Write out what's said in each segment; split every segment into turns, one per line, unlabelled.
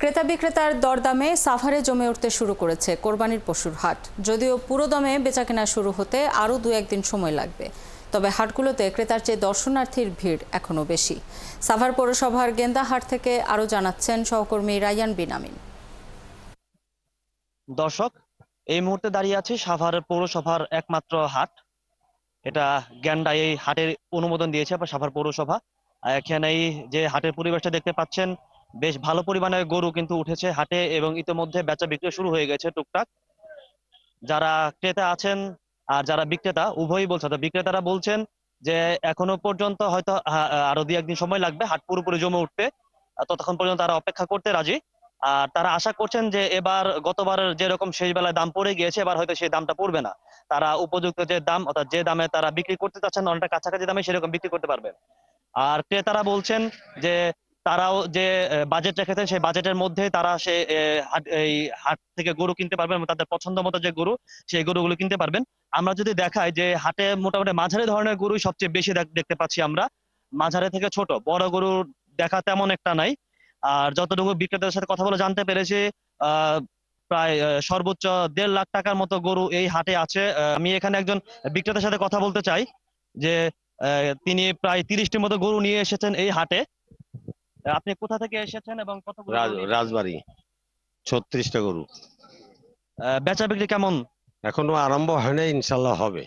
ক্রেতা বিক্রেতার দরদামে সাভারে জমে উঠতে শুরু করেছে কোরবানির পশুর হাট। যদিও পুরোদমে বেচাকেনা শুরু হতে আরও 2-1 দিন সময় লাগবে, তবে হাটগুলোতে ক্রেতার চেয়ে দর্শনার্থীর ভিড় এখনও বেশি। সাভার পৌরসভার গেন্দা হাট থেকে আরও জানাচ্ছেন সহকর্মী রায়ান বিন আমিন।
দর্শক, এই মুহূর্তে দাঁড়িয়ে আছি সাভার পৌরসভার একমাত্র হাট। এটা গেন্ডা এই হাটের অনুমোদন দিয়েছে সাভার পৌরসভা। এখানেই যে হাটের পরিবেশটা দেখতে পাচ্ছেন, বেশ ভালো পরিমাণে গরু কিন্তু উঠেছে হাটে এবং ইতিমধ্যে বেচা বিক্রি শুরু হয়ে গেছে টুকটাক। যারা ক্রেতা আছেন আর যারা বিক্রেতা উভয়ই বলছে, বিক্রেতারা বলছেন যে এখনো পর্যন্ত হয়তো আরো 2-1 দিন সময় লাগবে হাট পুরোপুরি জমে উঠতে। ততক্ষণ পর্যন্ত তারা অপেক্ষা করতে রাজি। আর তারা আশা করছেন যে এবার গতবারের যেরকম শেষ বেলায় দাম পড়ে গিয়েছে, এবার হয়তো সেই দামটা পড়বে না। তারা উপযুক্ত যে দাম, অর্থাৎ যে দামে তারা বিক্রি করতে চাচ্ছেন অনেকটা কাছাকাছি দামে সেরকম বিক্রি করতে পারবেন। আর ক্রেতারা বলছেন যে তারাও যে বাজেট রেখেছেন সেই বাজেটের মধ্যে তারা এই হাট থেকে গরু কিনতে পারবেন এবং তাদের পছন্দ মতো যে গরু সেই গরুগুলো কিনতে পারবেন। আমরা যদি দেখাই যে হাটে মোটামুটি মাঝারি ধরনের গরু সবচেয়ে বেশি দেখতে পাচ্ছি আমরা। মাঝারি থেকে ছোট বড় গরু দেখা তেমন একটা নাই। আর যতটুকু বিক্রেতাদের সাথে কথা বলে জানতে পেরেছি, প্রায় সর্বোচ্চ 1.5 লাখ টাকার মতো গরু এই হাটে আছে। আমি এখানে একজন বিক্রেতার সাথে কথা বলতে চাই যে তিনি প্রায় 30টির মতো গরু নিয়ে এসেছেন এই হাটে। আপনি কোথা থেকে এসেছেন এবং কতগুলো গরু নিয়ে এসেছেন?
রাজবাড়ী 36টা গরু।
বেচা বিক্রি কেমন?
এখনো আরম্ভ হয় নাই, ইনশাল্লাহ হবে।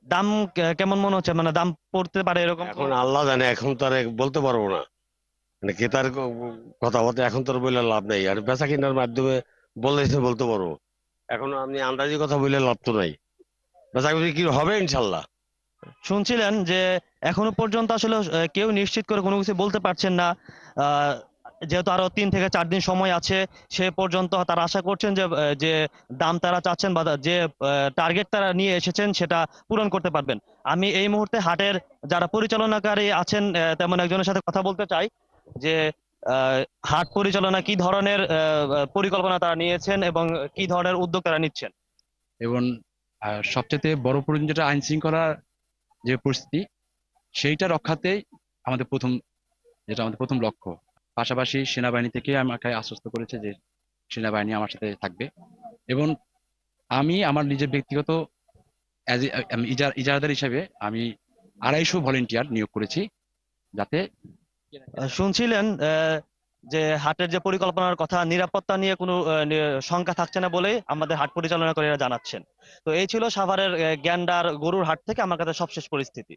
দাম কেমন মনে হচ্ছে? মানে দাম পড়তে পারে এরকম?
এখন আল্লাহ জানে, এখন তো আর বলতে পারবো না। মানে ক্রেতার কথাবার্তা এখন তো আর বলে লাভ নাই, আর বেচা কিনার মাধ্যমে বলতে পারবো। এখনো আপনি আন্দাজি কথা বলে লাভ তো নাই। বেচা বিক্রি হবে ইনশাল্লাহ।
শুনছিলেন যে এখনো পর্যন্ত আসলে কেউ নিশ্চিত করে কোনো কিছু বলতে পারছেন না। আহ, যেহেতু আরো 3 থেকে 4 দিন সময় আছে, সে পর্যন্ত তারা আশা করছেন যে যে দাম তারা চাচ্ছেন বা যে টার্গেট তারা নিয়ে এসেছেন সেটা পূরণ করতে পারবেন। আমি এই মুহূর্তে হাটের যারা পরিচালনাকারী আছেন তেমন একজনের সাথে কথা বলতে চাই যে আহ, হাট পরিচালনা কি ধরনের পরিকল্পনা তারা নিয়েছেন এবং কি ধরনের উদ্যোগ তারা নিচ্ছেন।
এবং সবচেয়ে বড় প্রয়োজন যেটা আইন শৃঙ্খলার যে পরিস্থিতি, সেইটা রক্ষাতেই আমাদের প্রথম লক্ষ্য। পাশাপাশি সেনাবাহিনী থেকে আমাকে আশ্বস্ত করেছে যে সেনাবাহিনী আমার সাথে থাকবে। এবং আমি আমার নিজের ব্যক্তিগত ইজারাদার হিসাবে আমি 250 ভলেন্টিয়ার নিয়োগ করেছি, যাতে
শুনছিলেন যে হাটের যে পরিকল্পনার কথা, নিরাপত্তা নিয়ে কোনো শঙ্কা থাকছে না বলে আমাদের হাট পরিচালনাকারীরা জানাচ্ছেন। তো এই ছিল সাভারের গ্যান্ডার গরুর হাট থেকে আমার কাছে সবশেষ পরিস্থিতি।